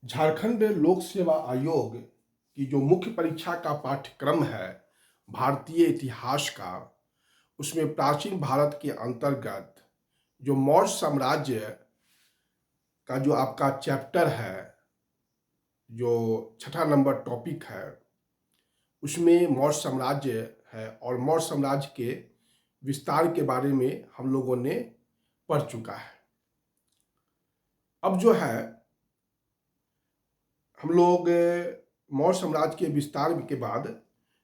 झारखंड लोक सेवा आयोग की जो मुख्य परीक्षा का पाठ्यक्रम है भारतीय इतिहास का, उसमें प्राचीन भारत के अंतर्गत जो मौर्य साम्राज्य का जो आपका चैप्टर है, जो छठा नंबर टॉपिक है, उसमें मौर्य साम्राज्य है और मौर्य साम्राज्य के विस्तार के बारे में हम लोगों ने पढ़ चुका है। अब जो है हम लोग मौर्य साम्राज्य के विस्तार के बाद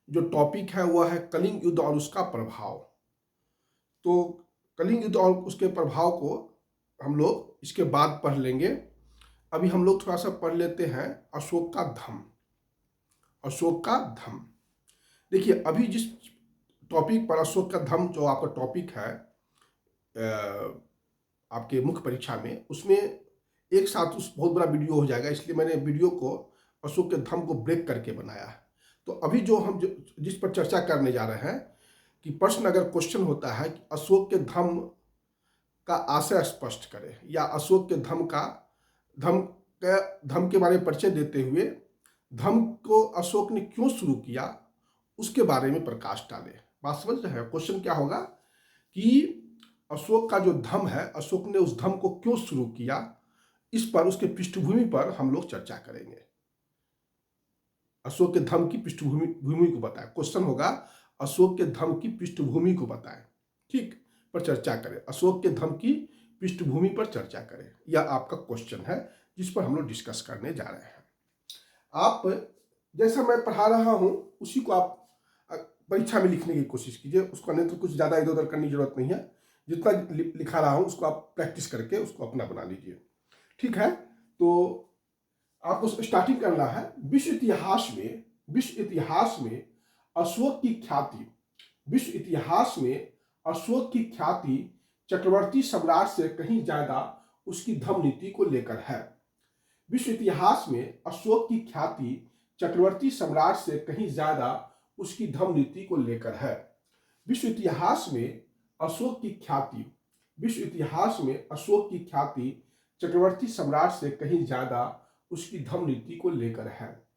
जो टॉपिक है वह है कलिंग युद्ध और उसका प्रभाव। तो कलिंग युद्ध और उसके प्रभाव को हम लोग इसके बाद पढ़ लेंगे। अभी हम लोग थोड़ा सा पढ़ लेते हैं अशोक का धम्म। अशोक का धम्म, देखिए अभी जिस टॉपिक पर अशोक का धम्म जो आपका टॉपिक है आपके मुख्य परीक्षा में, उसमें एक साथ उस बहुत बड़ा वीडियो हो जाएगा, इसलिए मैंने वीडियो को अशोक के धम्म को ब्रेक करके बनाया है। तो अभी जो हम जिस पर चर्चा करने जा रहे हैं कि प्रश्न अगर क्वेश्चन होता है कि अशोक के धम्म का आशय स्पष्ट करें, या अशोक के धम्म के बारे में परिचय देते हुए धम्म को अशोक ने क्यों शुरू किया उसके बारे में प्रकाश डाले। बात समझ रहे हैं? क्वेश्चन क्या होगा कि अशोक का जो धम्म है, अशोक ने उस धम्म को क्यों शुरू किया, इस पर उसके पृष्ठभूमि पर हम लोग चर्चा करेंगे। अशोक के धम्म की पृष्ठभूमि को बताएं। क्वेश्चन होगा अशोक के धम्म की पृष्ठभूमि को बताएं, ठीक, पर चर्चा करें। अशोक के धम्म की पृष्ठभूमि पर चर्चा करें, यह आपका क्वेश्चन है जिस पर हम लोग डिस्कस करने जा रहे हैं। आप जैसा मैं पढ़ा रहा हूं उसी को आप परीक्षा में लिखने की कोशिश कीजिए, उसको नहीं तो कुछ ज़्यादा इधर उधर करने की जरूरत नहीं है। जितना लिखा रहा हूं उसको आप प्रैक्टिस करके उसको अपना बना लीजिए, ठीक है। तो आपको स्टार्टिंग करना है। विश्व इतिहास में अशोक की ख्याति, विश्व इतिहास में अशोक की ख्याति चक्रवर्ती सम्राट से कहीं ज्यादा उसकी धम्म नीति को लेकर है। विश्व इतिहास में अशोक की ख्याति चक्रवर्ती सम्राट से कहीं ज्यादा उसकी धम्म नीति को लेकर है। विश्व इतिहास में अशोक की ख्याति, विश्व इतिहास में अशोक की ख्याति चक्रवर्ती सम्राट से कहीं ज्यादा उसकी धम्म नीति को लेकर है।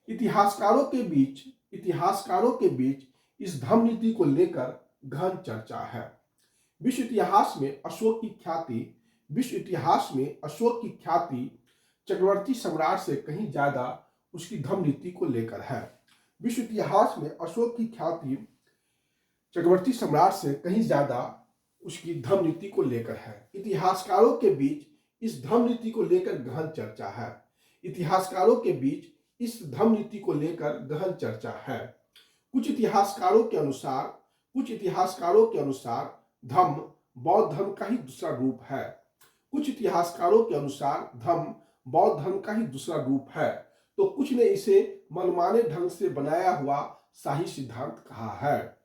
इतिहासकारों के बीच इस धम्म नीति को लेकर गहन चर्चा है। विश्व इतिहास में अशोक की ख्याति चक्रवर्ती सम्राट से कहीं ज्यादा उसकी धम्म नीति को लेकर है। विश्व इतिहास में अशोक की ख्याति चक्रवर्ती सम्राट से कहीं ज्यादा उसकी धम्म नीति को लेकर है। इतिहासकारों के बीच इस धम्म नीति को लेकर गहन चर्चा है। इतिहासकारों के बीच इस धम्म नीति को लेकर गहन चर्चा है। कुछ इतिहासकारों के अनुसार धम्म बौद्ध धर्म का ही दूसरा रूप है। कुछ इतिहासकारों के अनुसार धम्म बौद्ध धर्म का ही दूसरा रूप है, तो कुछ ने इसे मनमाने ढंग से बनाया हुआ शाही सिद्धांत कहा है।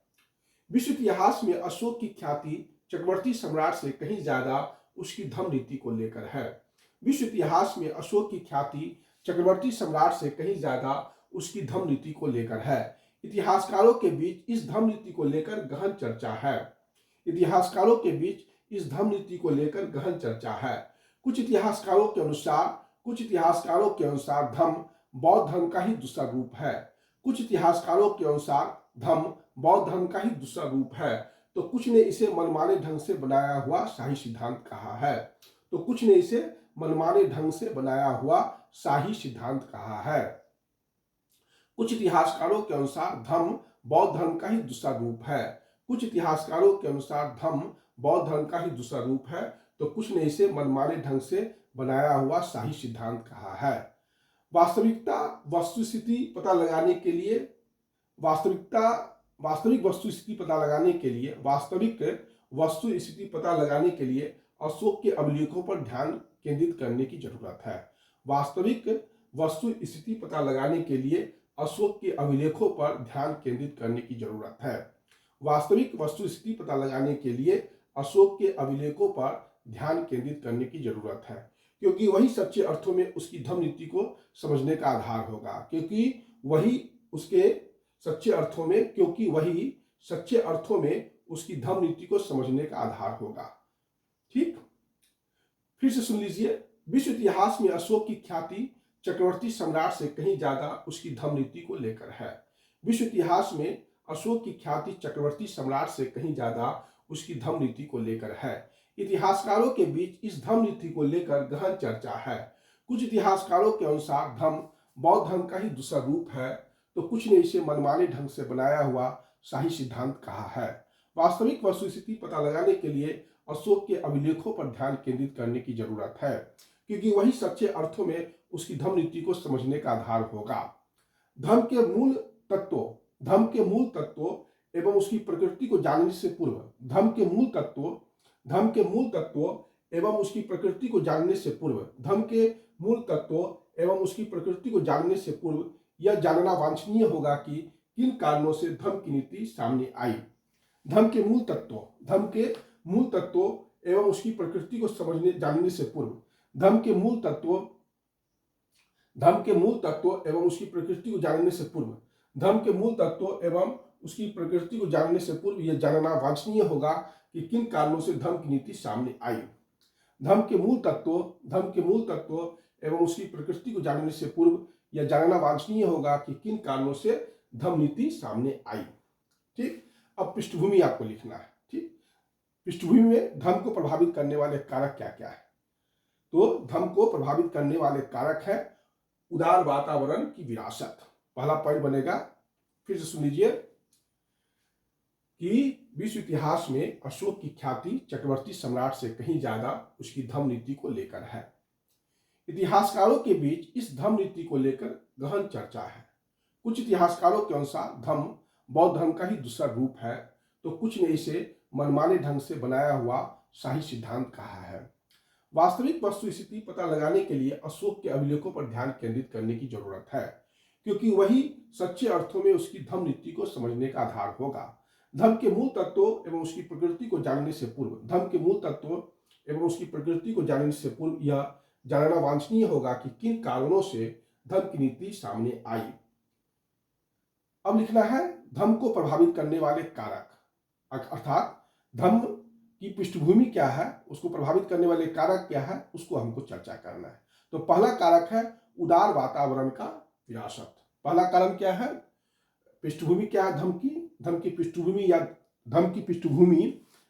विश्व इतिहास में अशोक की ख्याति चक्रवर्ती सम्राट से कहीं ज्यादा उसकी धम्म नीति को लेकर है। विश्व इतिहास में अशोक की ख्याति चक्रवर्ती सम्राट से कहीं ज्यादा उसकी धम्म नीति को लेकर है। इतिहासकारों के बीच इस धम्म नीति को लेकर गहन चर्चा है। इतिहासकारों के बीच इस धम्म नीति को लेकर गहन चर्चा है। कुछ इतिहासकारों के अनुसार धम्म बौद्ध धर्म का ही दूसरा रूप है। कुछ इतिहासकारों के अनुसार धम्म बौद्ध धर्म का ही दूसरा रूप है, तो कुछ ने इसे मनमाने ढंग से बनाया हुआ शाही सिद्धांत कहा है। तो कुछ ने इसे मनमाने ढंग से बनाया हुआ शाही सिद्धांत कहा है। कुछ इतिहासकारों के अनुसार धम्म बौद्ध धर्म का ही दूसरा रूप है। कुछ इतिहासकारों के अनुसार धम्म बौद्ध धर्म का ही दूसरा रूप है, तो कुछ ने इसे मनमाने ढंग से बनाया हुआ शाही सिद्धांत कहा है। वास्तविक वस्तुस्थिति पता लगाने के लिए अशोक के अभिलेखों पर ध्यान केंद्रित करने की जरूरत है। वास्तविक वस्तुस्थिति पता लगाने के लिए अशोक के अभिलेखों पर ध्यान केंद्रित करने की जरूरत है। वास्तविक वस्तुस्थिति पता लगाने के लिए अशोक के अभिलेखों पर ध्यान केंद्रित करने की जरूरत है, क्योंकि वही सच्चे अर्थों में उसकी धम्म नीति को समझने का आधार होगा। क्योंकि वही सच्चे अर्थों में उसकी धम्म नीति को समझने का आधार होगा। ठीक, फिर से सुन लीजिए। विश्व इतिहास में अशोक की ख्याति चक्रवर्ती सम्राट से कहीं ज्यादा उसकी धर्म नीति को लेकर है। विश्व इतिहास में अशोक की ख्याति चक्रवर्ती सम्राट से कहीं ज्यादा उसकी धर्म नीति को लेकर है। इतिहासकारों के बीच इस धर्म नीति को लेकर गहन चर्चा है। कुछ इतिहासकारों के अनुसार धर्म बौद्ध धर्म का ही दूसरा रूप है, तो कुछ ने इसे मनमाने ढंग से बनाया हुआ शाही सिद्धांत कहा है। वास्तविक वस्तुस्थिति पता लगाने के लिए अशोक के अभिलेखों पर ध्यान केंद्रित करने की जरूरत है, क्योंकि वही सच्चे अर्थों में उसकी धर्म नीति को समझने का आधार होगा। धर्म के मूल तत्वों एवं उसकी प्रकृति को जानने से पूर्व धर्म के मूल तत्वों एवं उसकी प्रकृति को जानने से पूर्व यह जानना वांछनीय होगा कि किन कारणों से धर्म की नीति सामने आई। धर्म के मूल तत्वों एवं उसकी प्रकृति को जानने से पूर्व धर्म के मूल तत्वों एवं उसकी प्रकृति को जानने से पूर्व यह जानना वांछनीय होगा कि किन कारणों से धर्म की नीति सामने आई। धर्म के मूल तत्वों एवं उसकी प्रकृति को जानने से पूर्व यह जानना वांछनीय होगा कि किन कारणों से धर्म नीति सामने आई। ठीक, अब पृष्ठभूमि आपको लिखना है। ठीक, पृष्ठभूमि में धर्म को प्रभावित करने वाले कारक क्या क्या है? तो धर्म को प्रभावित करने वाले कारक है उदार वातावरण की विरासत। पहला पॉइंट बनेगा, फिर से सुन लीजिए, कि विश्व इतिहास में अशोक की ख्याति चक्रवर्ती सम्राट से कहीं ज्यादा उसकी धर्म नीति को लेकर है। इतिहासकारों के बीच इस धर्म नीति को लेकर गहन चर्चा है। कुछ इतिहासकारों के अनुसार धर्म बौद्ध धर्म का ही दूसरा रूप है, तो कुछ ने इसे मनमाने ढंग से बनाया हुआ शाही सिद्धांत कहा है। वास्तविक वस्तुस्थिति पता लगाने के लिए अशोक के अभिलेखों पर ध्यान केंद्रित करने की जरूरत है, क्योंकि वही सच्चे अर्थों में उसकी धर्म नीति को समझने का आधार होगा। धर्म के मूल तत्वों एवं उसकी प्रकृति को जानने से पूर्व यह जानना वांछनीय होगा कि किन कारणों से धर्म की नीति सामने आई। अब लिखना है धर्म को प्रभावित करने वाले कारक, अर्थात धर्म की पृष्ठभूमि क्या है, उसको प्रभावित करने वाले कारक क्या है, उसको हमको चर्चा करना है। तो पहला कारक है उदार वातावरण का विरासत। पहला कारण क्या है? पृष्ठभूमि क्या है? धर्म की पृष्ठभूमि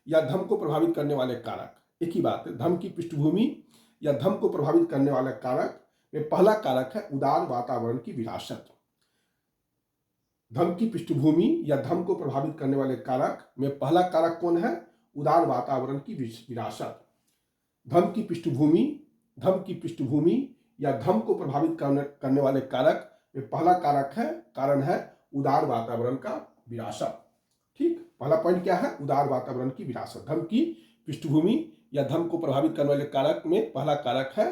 या धर्म को प्रभावित करने वाले कारक, एक ही बात है। धर्म की पृष्ठभूमि या धर्म को प्रभावित करने वाला कारक में पहला कारक है उदार वातावरण की विरासत। धर्म की पृष्ठभूमि या धर्म को प्रभावित करने वाले कारक में पहला कारक कौन है? उदार वातावरण की विरासत। धर्म की पृष्ठभूमि या धर्म को प्रभावित करने वाले कारक में पहला कारण है उदार वातावरण का विरासत। ठीक, पहला पॉइंट क्या है? उदार वातावरण की विरासत। धर्म की पृष्ठभूमि या धर्म को प्रभावित करने वाले कारक में पहला कारक है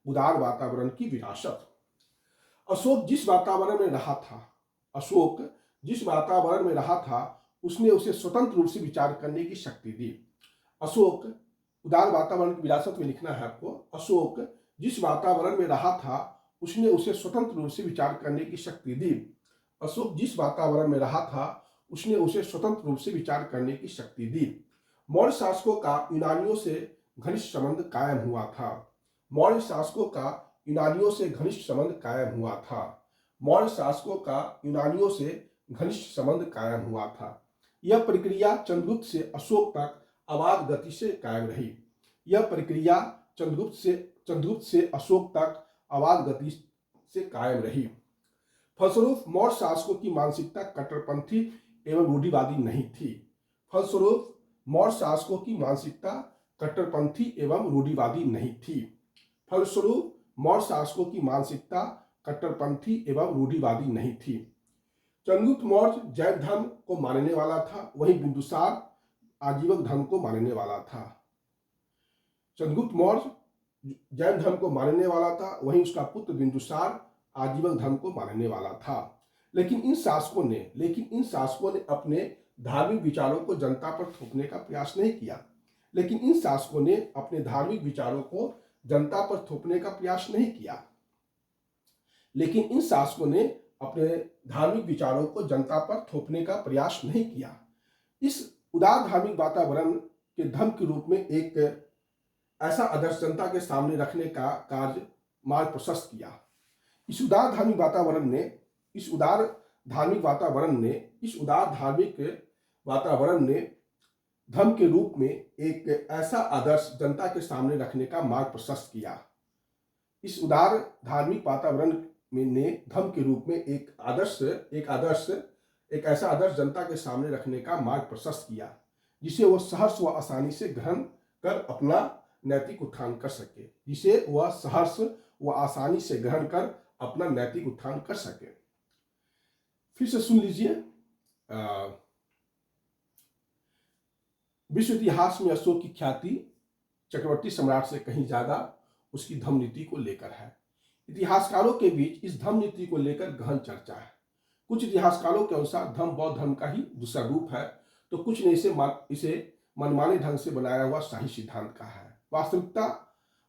उदार वातावरण की विरासत। अशोक जिस वातावरण में रहा था उसने उसे स्वतंत्र रूप से विचार करने की शक्ति दी। अशोक, उदार वातावरण की विरासत में लिखना है आपको, अशोक जिस वातावरण में रहा था उसने उसे स्वतंत्र रूप से विचार करने की शक्ति दी। अशोक जिस वातावरण में रहा था उसने उसे स्वतंत्र रूप से विचार करने की शक्ति दी। मौर्य शासकों का यूनानियों से घनिष्ठ संबंध कायम हुआ था। मौर्य शासकों का यूनानियों से घनिष्ठ संबंध कायम हुआ था। यह प्रक्रिया चंद्रगुप्त से अशोक तक अबाध गति से कायम रही। फलस्वरूप मौर्य शासकों की मानसिकता कट्टरपंथी एवं रूढ़िवादी नहीं थी। चंद्रगुप्त मौर्य जैन धर्म को मानने वाला था, वहीं बिंदुसार आजीवक धर्म को मानने वाला था। चंद्रगुप्त मौर्य जैन धर्म को मानने वाला था, वहीं उसका पुत्र बिंदुसार आजीवक धर्म को मानने वाला था। लेकिन इन शासकों ने अपने धार्मिक विचारों को जनता पर थोपने का प्रयास नहीं किया। इस उदार धार्मिक वातावरण के धर्म के रूप में एक ऐसा आदर्श जनता के सामने रखने का कार्य मार्ग प्रशस्त किया। इस उदार धार्मिक वातावरण ने इस उदार धार्मिक वातावरण ने इस उदार धार्मिक वातावरण ने धर्म के रूप में एक ऐसा आदर्श जनता के सामने रखने का मार्ग प्रशस्त किया। इस उदार धार्मिक वातावरण में ने धर्म के रूप में एक ऐसा आदर्श जनता के सामने रखने का मार्ग प्रशस्त किया, जिसे वह सहर्ष व आसानी से ग्रहण कर अपना नैतिक उत्थान कर सके जिसे वह सहर्ष व आसानी से ग्रहण कर अपना नैतिक उत्थान कर सके। फिर से सुन लीजिए। विश्व इतिहास में अशोक की ख्याति चक्रवर्ती सम्राट से कहीं ज्यादा उसकी धर्म नीति को लेकर है। इतिहासकारों के बीच इस धर्म नीति को लेकर गहन चर्चा है। कुछ इतिहासकारों के अनुसार धर्म बौद्ध धर्म का ही दूसरा रूप है, तो कुछ ने इसे मनमाने ढंग से बनाया हुआ शाही सिद्धांत का है।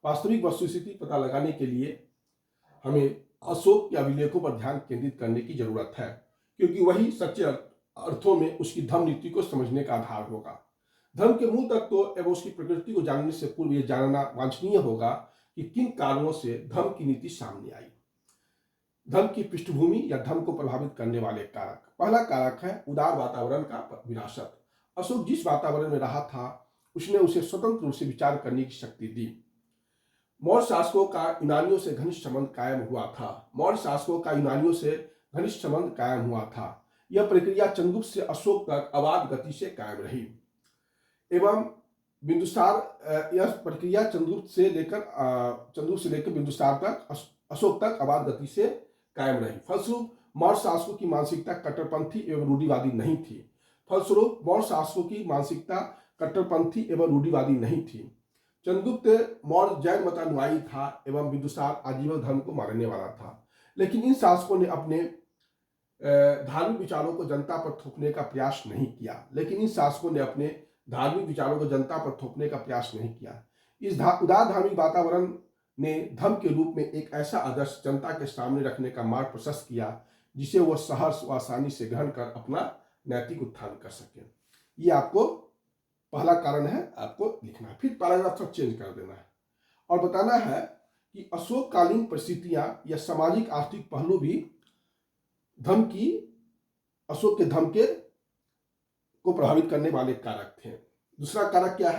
वास्तविक वस्तुस्थिति पता लगाने के लिए हमें अशोक के अभिलेखों पर ध्यान केंद्रित करने की जरूरत है, क्योंकि वही सच्चे अर्थों में उसकी धर्म नीति को समझने का आधार होगा। धर्म के मूल तत्वों एवं उसकी प्रकृति को जानने से पूर्व यह जानना वांछनीय होगा कि किन कारणों से धर्म की नीति सामने आई। धर्म की पृष्ठभूमि या धर्म को प्रभावित करने वाले कारक। पहला कारक है उदार वातावरण का विरासत। अशोक जिस वातावरण में रहा था उसने उसे स्वतंत्र रूप से विचार करने की शक्ति दी। मौर्य शासकों का यूनानियों से घनिष्ठ संबंध कायम हुआ था। यह प्रक्रिया चंद्रगुप्त से अशोक तक अबाध गति से कायम रही एवं यह प्रक्रिया चंद्रगुप्त से लेकर बिंदुसार तक अशोक तक अबाध गति से कायम रही। फलस्वरूप मौर्य शासकों की मानसिकता कट्टरपंथी एवं रूढ़िवादी नहीं थी। चंद्रगुप्त मौर्य जैन मतानुयायी था एवं बिंदुसार आजीवन धर्म को मानने वाला था, लेकिन इन शासकों ने अपने धार्मिक विचारों को जनता पर थोपने का प्रयास नहीं किया। इस उदार धार्मिक वातावरण ने धर्म के रूप में एक ऐसा आदर्श जनता के सामने रखने का मार्ग प्रशस्त किया, जिसे वह सहर्ष व आसानी से ग्रहण कर अपना नैतिक उत्थान कर सके। ये आपको पहला कारण है, आपको लिखना है। फिर पैराग्राफ थोड़ा चेंज कर देना है और बताना है कि अशोककालीन परिस्थितियां या सामाजिक आर्थिक पहलू भी अशोक के धर्म को प्रभावित करने वाले कारक थे। दूसरा कारण क्या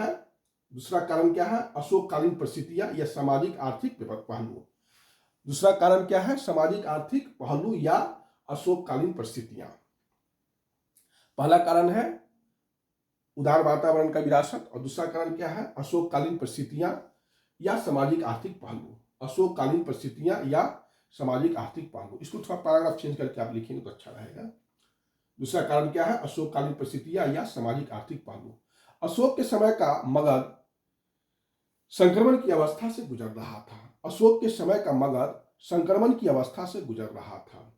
है? अशोककालीन परिस्थितियां या सामाजिक आर्थिक पहलू। दूसरा कारण क्या है? सामाजिक आर्थिक पहलू या अशोककालीन परिस्थितियां। पहला कारण है उदार वातावरण का विरासत और दूसरा कारण क्या है? अशोककालीन परिस्थितियां या सामाजिक आर्थिक पहलू। अशोककालीन परिस्थितियां या सामाजिक आर्थिक पहलू। इसको थोड़ा पैराग्राफ चेंज करके आप लिखेंगे तो अच्छा रहेगा। दूसरा कारण क्या है? अशोककालीन परिस्थितियां या सामाजिक आर्थिक पहलू। अशोक के समय का मगध संक्रमण की अवस्था से गुजर रहा था।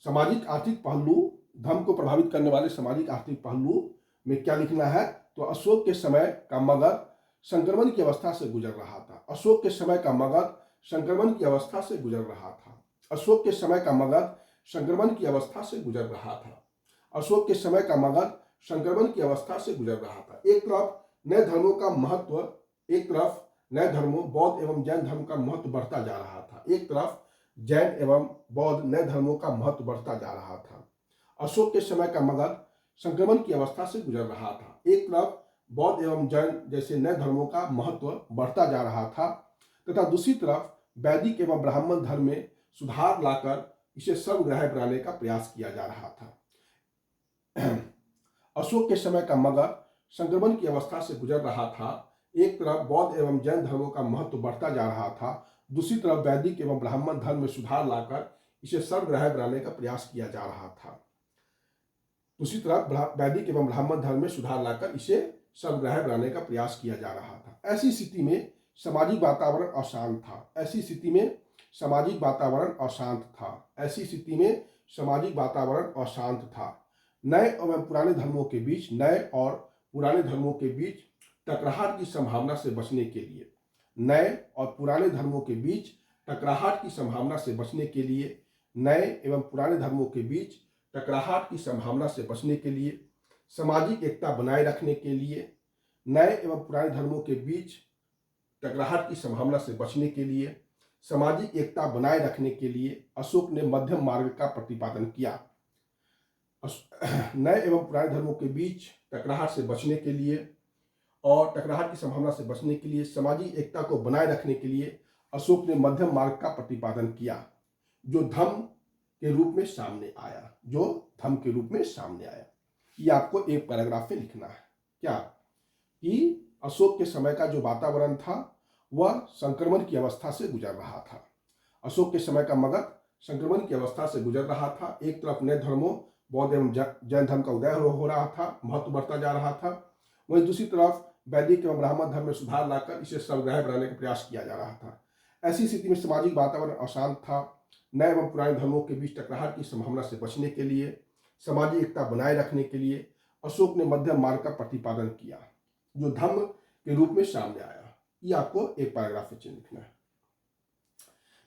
सामाजिक आर्थिक पहलू, धर्म को प्रभावित करने वाले सामाजिक आर्थिक पहलू में क्या लिखना है? तो अशोक के समय का मगध संक्रमण की अवस्था से गुजर रहा था। अशोक के समय का मगध संक्रमण की अवस्था से गुजर रहा था। अशोक के समय का मगध संक्रमण की अवस्था से गुजर रहा था। अशोक के समय का मगध संक्रमण की अवस्था से गुजर रहा था। एक तरफ नए धर्मों का महत्व, बौद्ध एवं जैन धर्म का महत्व बढ़ता जा रहा था। एक तरफ जैन एवं बौद्ध नए धर्मों का महत्व बढ़ता जा रहा था। अशोक के समय का मगध संक्रमण की अवस्था से गुजर रहा था। एक तरफ बौद्ध एवं जैन जैसे नए धर्मों का महत्व बढ़ता जा रहा था तथा दूसरी तरफ वैदिक एवं ब्राह्मण धर्म में सुधार लाकर इसे सर्वग्राह्य बनाने का प्रयास किया जा रहा था। अशोक के समय का मगध संक्रमण की अवस्था से गुजर रहा था। एक तरफ बौद्ध एवं जैन धर्मों का महत्व बढ़ता जा रहा था, दूसरी तरफ वैदिक एवं ब्राह्मण धर्म में सुधार लाकर इसे सर्वग्राह्य बनाने का प्रयास किया जा रहा था। ऐसी स्थिति में सामाजिक वातावरण अशांत था। नए और पुराने धर्मों के बीच टकराहट की संभावना से बचने के लिए सामाजिक एकता बनाए रखने के लिए नए एवं पुराने धर्मों के बीच टकराहट की संभावना से बचने के लिए सामाजिक एकता बनाए रखने के लिए अशोक ने मध्यम मार्ग का प्रतिपादन किया। नए एवं पुराने धर्मों के बीच टकराहट से बचने के लिए और टकराहट की संभावना से बचने के लिए सामाजिक एकता को बनाए रखने के लिए अशोक ने मध्यम मार्ग का प्रतिपादन किया, जो धम्म के रूप में सामने आया, जो धम्म के रूप में सामने आया। ये आपको एक पैराग्राफ में लिखना है। क्या कि अशोक के समय का जो वातावरण था वह संक्रमण की अवस्था से गुजर रहा था। अशोक के समय का मगध संक्रमण की अवस्था से गुजर रहा था। एक तरफ नए धर्मों बौद्ध एवं जैन धर्म का उदय हो रहा था, महत्व बढ़ता जा रहा था। वहीं दूसरी तरफ वैदिक एवं ब्राह्मण धर्म में सुधार लाकर इसे सर्वग्राही बनाने का प्रयास किया जा रहा था। ऐसी स्थिति में सामाजिक वातावरण अशांत था। नए एवं पुराने धर्मों के बीच टकराहट की संभावना से बचने के लिए, सामाजिक एकता बनाए रखने के लिए अशोक ने मध्यम मार्ग का प्रतिपादन किया, जो धम्म के रूप में सामने आया। ये आपको एक पैराग्राफ में चेंज लिखना है।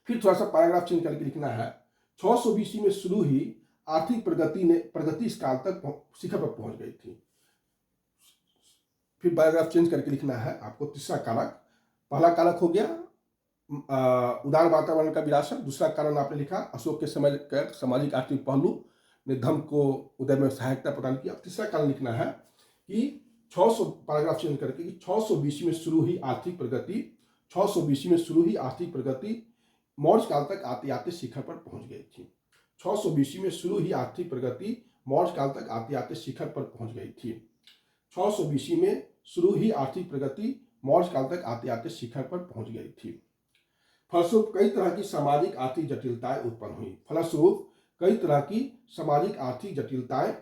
फिर थोड़ा सा पैराग्राफ चेंज करके लिखना है। 600 BC में शुरू ही आर्थिक प्रगति इस काल तक शिखर पर पहुंच गई थी। फिर पैराग्राफ चेंज करके लिखना है आपको तीसरा कारक। पहला कारक हो गया उदार वातावरण का विरासत। दूसरा कारण आपने लिखा अशोक के समय का सामाजिक आर्थिक पहलू ने धर्म को उदय में सहायता प्रदान किया। तीसरा कारण लिखना है कि 600 पैराग्राफ चेंज करके कि 600 BC में शुरू ही आर्थिक प्रगति 600 BC में शुरू ही आर्थिक प्रगति मौर्य काल तक आते आते शिखर पर पहुंच गई थी। 600 BC में शुरू ही आर्थिक प्रगति मौर्य काल तक आते आते शिखर पर पहुंच गई थी। 600 BC में शुरू ही आर्थिक प्रगति मौर्य काल तक आते आते शिखर पर पहुंच गई थी। फलस्वरूप कई तरह की सामाजिक आर्थिक जटिलताएं उत्पन्न हुई। फलस्वरूप कई तरह की सामाजिक आर्थिक जटिलताएं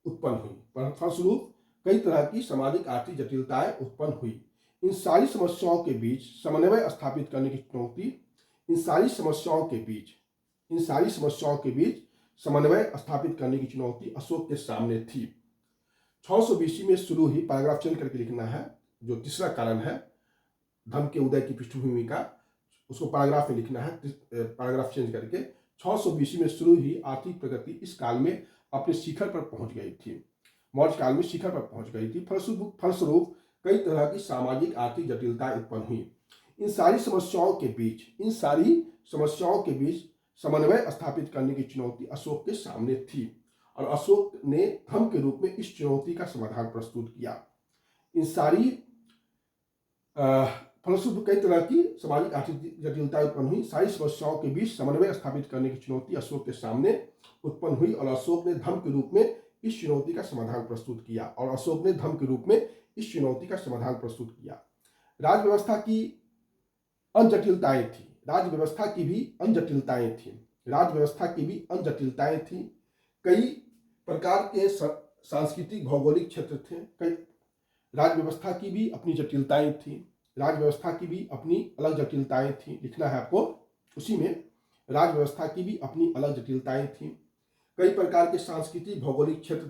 उत्पन्न हुई। फलस्वरूप कई तरह की सामाजिक आर्थिक जटिलताएं उत्पन्न हुई। इन सारी समस्याओं के बीच समन्वय स्थापित करने की चुनौती समन्वय स्थापित करने की चुनौती अशोक के सामने थी। 600 BC में शुरू ही पैराग्राफ चेंज करके लिखना है। जो तीसरा कारण है धर्म के उदय की पृष्ठभूमि का, उसको पैराग्राफ में लिखना है। पैराग्राफ चेंज करके 600 BC में शुरू ही आर्थिक प्रगति इस काल में अपने शिखर पर पहुंच गई थी, मौर्य काल में शिखर पर पहुंच गई थी। फलस्वरूप कई तरह की सामाजिक आर्थिक जटिलताएं उत्पन्न हुई। इन सारी समस्याओं के बीच समन्वय स्थापित करने की चुनौती अशोक के सामने थी और अशोक ने धर्म के रूप में इस चुनौती का समाधान प्रस्तुत किया। इन सारी फलस्वरूप कई तरह की सामाजिक आर्थिक जटिलताएं उत्पन्न हुई। सारी समस्याओं के बीच समन्वय स्थापित करने की चुनौती अशोक के सामने उत्पन्न हुई और अशोक ने धर्म के रूप में इस चुनौती का समाधान प्रस्तुत किया। राज्य व्यवस्था की अनजटिलताएं थी। कई प्रकार के सांस्कृतिक भौगोलिक क्षेत्र थे। राज्य व्यवस्था की भी अपनी जटिलताएं थी। लिखना है आपको उसी में। राज्य व्यवस्था की भी अपनी अलग जटिलताएं थी। कई प्रकार के सांस्कृतिक भौगोलिक क्षेत्र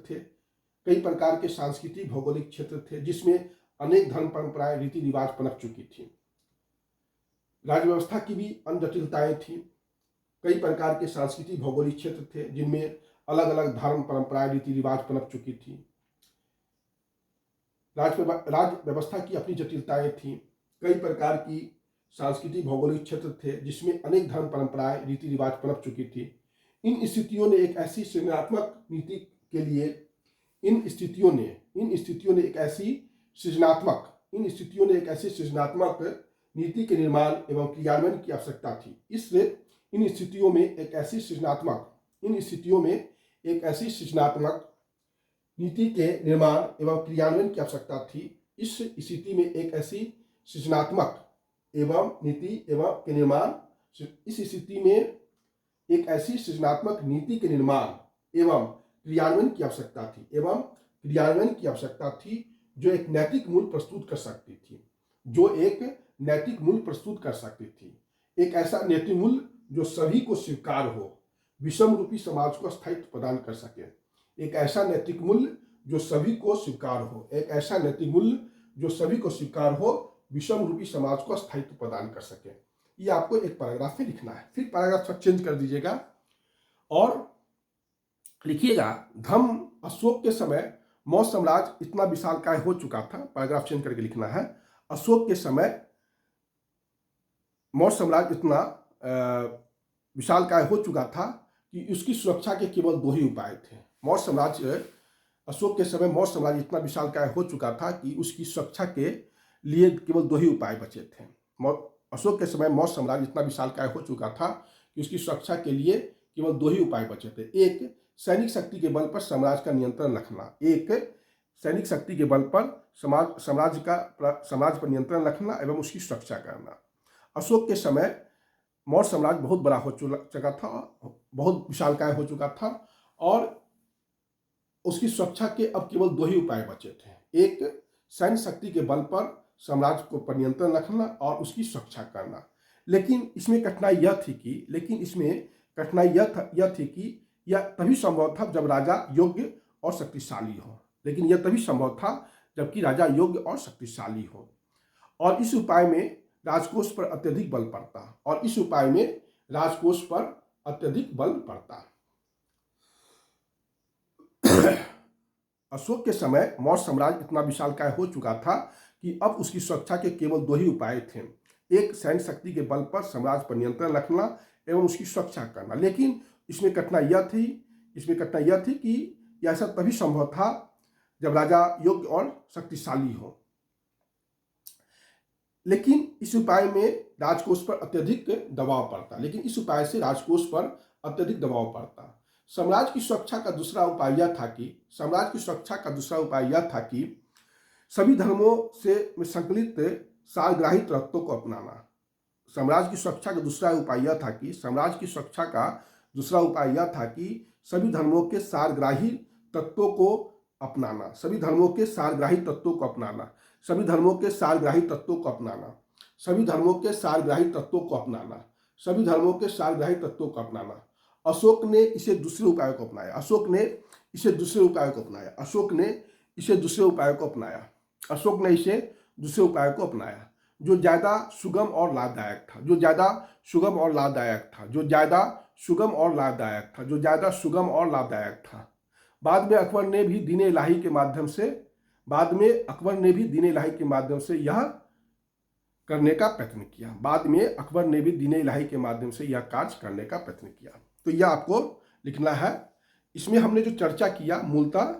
थे जिसमें अनेक धर्म परंपराएं रीति रिवाज पनप चुकी थी। राज्य व्यवस्था की भी अन्य जटिलताएं थी। कई प्रकार के सांस्कृतिक भौगोलिक क्षेत्र थे जिनमें अलग अलग धर्म परंपराएं रीति रिवाज पनप चुकी थी। राज्य व्यवस्था की अपनी जटिलताएं थी। कई प्रकार की सांस्कृतिक भौगोलिक क्षेत्र थे जिसमें अनेक धर्म परंपराएं रीति रिवाज पनप चुकी थी। इन स्थितियों ने एक ऐसी सृजनात्मक नीति के निर्माण एवं क्रियान्वयन की आवश्यकता थी। इन स्थितियों में एक ऐसी सृजनात्मक नीति के निर्माण एवं क्रियान्वयन की आवश्यकता थी। इस स्थिति में एक ऐसी सृजनात्मक नीति के निर्माण एवं क्रियान्वयन की आवश्यकता थी जो एक नैतिक मूल्य प्रस्तुत कर सकती थी। एक ऐसा नैतिक मूल्य जो सभी को स्वीकार हो, विषम रूपी समाज को स्थायित्व प्रदान कर सके। एक ऐसा नैतिक मूल्य जो सभी को स्वीकार हो, विषम रूपी समाज को स्थायित्व प्रदान कर सके। ये आपको एक पैराग्राफ में लिखना है। फिर पैराग्राफ चेंज कर दीजिएगा और लिखिएगा धम्म अशोक के समय मौर्य साम्राज्य इतना विशालकाय हो चुका था। पैराग्राफ चेंज करके लिखना है अशोक के समय मौर्य साम्राज्य इतना विशालकाय हो चुका था कि उसकी सुरक्षा के केवल दो ही उपाय थे। मौर्य साम्राज्य, अशोक के समय मौर्य साम्राज्य इतना विशालकाय हो चुका था कि उसकी सुरक्षा के लिए केवल दो ही उपाय बचे थे। अशोक के समय मौर्य साम्राज्य इतना विशालकाय हो चुका था कि उसकी सुरक्षा के लिए केवल दो ही उपाय बचे थे। एक, सैनिक शक्ति के बल पर साम्राज्य का नियंत्रण रखना। एक, सैनिक शक्ति के बल पर साम्राज्य पर नियंत्रण रखना एवं उसकी सुरक्षा करना। अशोक के समय मौर्य साम्राज्य बहुत बड़ा हो चुका था, बहुत विशालकाय हो चुका था और उसकी सुरक्षा के अब केवल दो ही उपाय बचे थे। एक, सैन्य शक्ति के बल पर साम्राज्य को पर नियंत्रण रखना और उसकी सुरक्षा करना। लेकिन इसमें कठिनाई यह थी कि यह तभी संभव था जब राजा योग्य और शक्तिशाली हो। लेकिन यह तभी संभव था जबकि राजा योग्य और शक्तिशाली हो और इस उपाय में राजकोष पर अत्यधिक बल पड़ता। अशोक के समय मौर्य साम्राज्य इतना विशालकाय हो चुका था कि अब उसकी सुरक्षा के केवल दो ही उपाय थे। एक, सैन्य शक्ति के बल पर साम्राज्य पर नियंत्रण रखना एवं उसकी सुरक्षा करना। लेकिन इसमें कठिनाई यह थी कि यह ऐसा तभी संभव था जब राजा योग्य और शक्तिशाली हो। लेकिन इस उपाय से राजकोष पर अत्यधिक दबाव पड़ता। साम्राज्य की सुरक्षा का दूसरा उपाय यह था कि सभी धर्मों से संकलित सारग्राही तत्वों को अपनाना। साम्राज्य की सुरक्षा का दूसरा उपाय यह था कि सभी धर्मों के सारग्राही तत्वों को अपनाना। अशोक ने इसे दूसरे उपाय को अपनाया। अशोक ने इसे दूसरे उपाय को अपनाया जो ज़्यादा सुगम और लाभदायक था। बाद में अकबर ने भी दीन इलाही के माध्यम से यह करने का प्रयत्न किया। तो यह आपको लिखना है। इसमें हमने जो चर्चा किया, मूलतः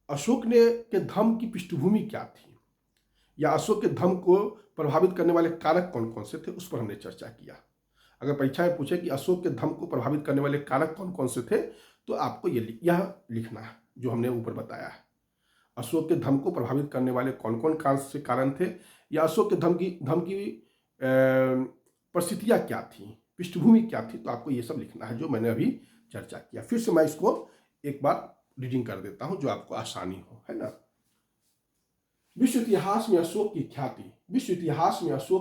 अशोक के धर्म की पृष्ठभूमि क्या थी या अशोक के धर्म को प्रभावित करने वाले कारक कौन कौन से थे, उस पर हमने चर्चा किया। अगर परीक्षा में पूछे कि अशोक के धर्म को प्रभावित करने वाले कारक कौन कौन से थे, तो आपको यह लिखना है जो हमने ऊपर बताया है। अशोक के धर्म को प्रभावित करने वाले कौन कौन कारण थे या अशोक के धर्म की परिस्थितियाँ क्या थी, पृष्ठभूमि क्या थी, तो आपको ये सब लिखना है जो मैंने अभी चर्चा किया। फिर से मैं इसको एक बार रीडिंग कर देता हूं जो आपको आसानी हो, है ना। विश्व इतिहास में अशोक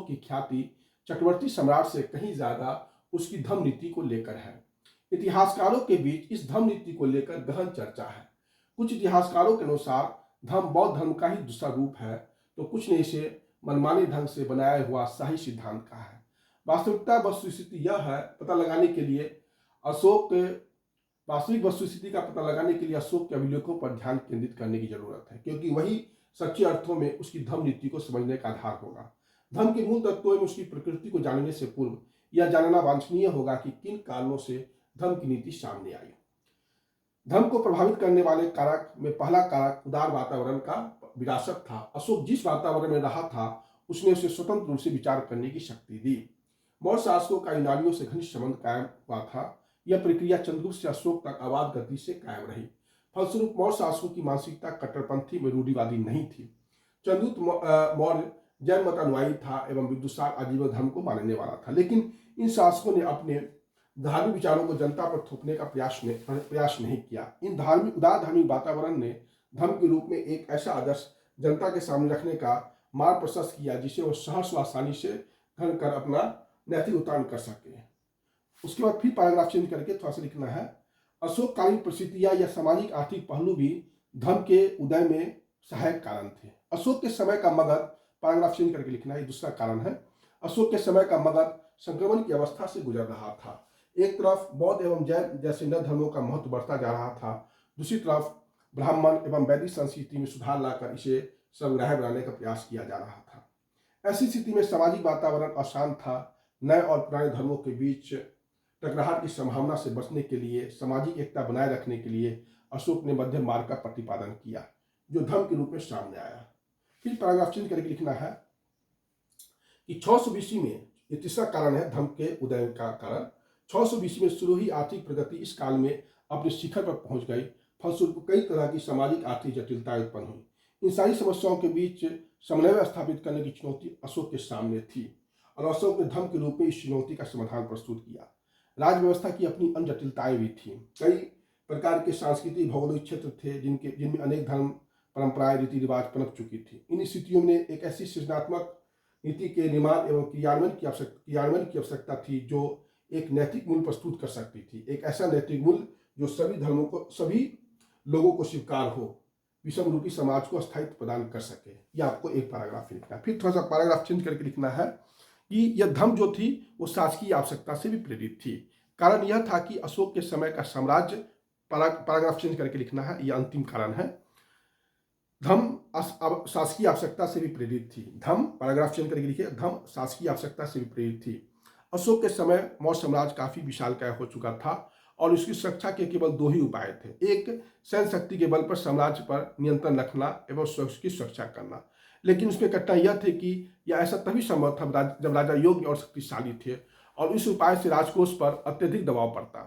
की ख्याति चक्रवर्ती सम्राट से कहीं ज्यादा उसकी धर्म नीति को लेकर है। इतिहासकारों के बीच इस धर्म नीति को लेकर गहन चर्चा है। कुछ इतिहासकारों के अनुसार धर्म बौद्ध धर्म का ही दूसरा रूप है, तो कुछ ने इसे मनमाने ढंग से बनाया हुआ शाही सिद्धांत कहा है। वास्तविक वस्तुस्थिति का पता लगाने के लिए अशोक के अभिलेखों पर ध्यान केंद्रित करने की जरूरत है, क्योंकि वही सच्चे अर्थों में उसकी धर्म नीति को समझने का आधार होगा। धर्म के मूल तत्वों में उसकी प्रकृति को जानने से पूर्व यह जानना वांछनीय होगा कि किन कारणों से धर्म की नीति सामने आई। धर्म को प्रभावित करने वाले कारक में पहला कारक उदार वातावरण का विरासत था। अशोक जिस वातावरण में रहा था उसने उसे स्वतंत्र रूप से विचार करने की शक्ति दी। मौर्य शासकों का यूनानियों से घनिष्ठ संबंध कायम हुआ था। यह प्रक्रिया चंद्रगुप्त से अशोक तक आवाज गति से कायम रही। फलस्वरूप मौर्य शासकों की मानसिकता कट्टरपंथी में रूढ़िवादी नहीं थी। चंद्रगुप्त मौर्य जैन मत अनुयायी था एवं विदुषार आजीवन धर्म को मानने वाला था, लेकिन इन शासकों ने अपने धार्मिक विचारों को जनता पर थोपने का प्रयास नहीं किया। उदार धार्मिक वातावरण ने धर्म के रूप में एक ऐसा आदर्श जनता के सामने रखने का मार्ग प्रशस्त किया जिसे वह सहर्ष व आसानी से ग्रहण कर अपना नैतिक उत्थान कर सके। उसके बाद फिर पैराग्राफ चेंज करके थोड़ा सा लिखना है। अशोककालीन परिस्थितियां या सामाजिक आर्थिक पहलू भी धर्म के उदय में सहायक कारण थे। अशोक के समय का मगध, पैराग्राफ चेंज करके लिखना है, दूसरा कारण है। अशोक के समय का मगध संक्रमण की अवस्था से गुजर रहा था। एक तरफ बौद्ध एवं जैन जैसे नए धर्मों का महत्व बढ़ता जा रहा था, दूसरी तरफ ब्राह्मण एवं वैदिक संस्कृति में सुधार लाकर इसे संग्रह बनाने का प्रयास किया जा रहा था। ऐसी स्थिति में सामाजिक वातावरण अशांत था। नए और पुराने धर्मों के बीच टकराहट की संभावना से बचने के लिए, सामाजिक एकता बनाए रखने के लिए अशोक ने मध्यम मार्ग का प्रतिपादन किया, जो धर्म के रूप में सामने आया। फिर पैराग्राफ चेंज करके लिखना है कि 600 बीसी में, ये तीसरा कारण है धर्म के उदय का कारण, 600 बीसी में शुरू ही आर्थिक प्रगति इस काल में अपने शिखर पर पहुंच गई। फलस्वरूप कई तरह की सामाजिक आर्थिक जटिलताएं उत्पन्न हुई। इन सारी समस्याओं के बीच समन्वय स्थापित करने की चुनौती अशोक के सामने थी और अशोक ने धर्म के रूप में इस चुनौती का समाधान प्रस्तुत किया। राज व्यवस्था की अपनी अन्य जटिलताएं भी थी। कई प्रकार के सांस्कृतिक भौगोलिक क्षेत्र थे जिनमें अनेक धर्म परंपराएं रीति रिवाज पनप चुकी थी। इन स्थितियों में एक ऐसी सृजनात्मक नीति के निर्माण एवं क्रियान्वयन की आवश्यकता थी जो एक नैतिक मूल्य प्रस्तुत कर सकती थी, एक ऐसा नैतिक मूल्य जो सभी लोगों को स्वीकार हो, विषम रूपी समाज को स्थायित्व प्रदान कर सके। यह आपको एक पैराग्राफ लिखना है। फिर थोड़ा सा पैराग्राफ चेंज करके लिखना है कि यह धर्म जो थी वो शासकीय आवश्यकता से भी प्रेरित थी। कारण यह था कि अशोक के समय का साम्राज्य, पैराग्राफ चेंज करके लिखना है, यह अंतिम कारण है, धर्म शासकीय आवश्यकता से भी प्रेरित थी। धर्म, पैराग्राफ चेंज करके लिखिए, धर्म शासकीय आवश्यकता से भी प्रेरित थी। अशोक के समय मौर्य साम्राज्य काफी विशालकाय हो चुका था और इसकी सुरक्षा के केवल दो ही उपाय थे। एक, सैन्य शक्ति के बल पर साम्राज्य पर नियंत्रण रखना एवं उसकी सुरक्षा करना। लेकिन उसमें कठिनाई यह थे कि यह ऐसा तभी संभव था जब राजा योग्य और शक्तिशाली थे और इस उपाय से राजकोष पर अत्यधिक दबाव पड़ता।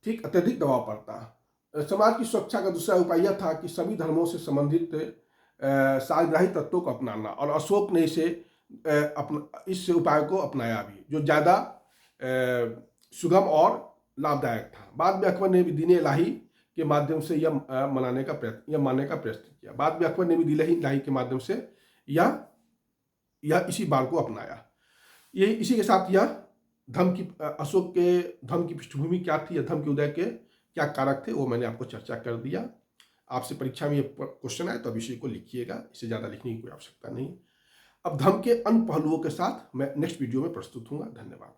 ठीक, अत्यधिक दबाव पड़ता। समाज की सुरक्षा का दूसरा उपाय यह था कि सभी धर्मों से संबंधित साझग्राही तत्वों को अपनाना, और अशोक ने इस उपाय को अपनाया भी, जो ज़्यादा सुगम और लाभदायक था। बाद में अकबर ने भी दीन इलाही के माध्यम से यह मानने का प्रयत्न किया। बाद में अकबर ने भी दीन इलाही के माध्यम से यह इसी बार को अपनाया। ये इसी के साथ यह अशोक के धर्म की पृष्ठभूमि क्या थी या धर्म के उदय के क्या कारक थे, वो मैंने आपको चर्चा कर दिया। आपसे परीक्षा में ये क्वेश्चन आए तो विषय को लिखिएगा, इससे ज़्यादा लिखने की कोई आवश्यकता नहीं। अब धर्म के अन्य पहलुओं के साथ मैं नेक्स्ट वीडियो में प्रस्तुत हूँगा। धन्यवाद।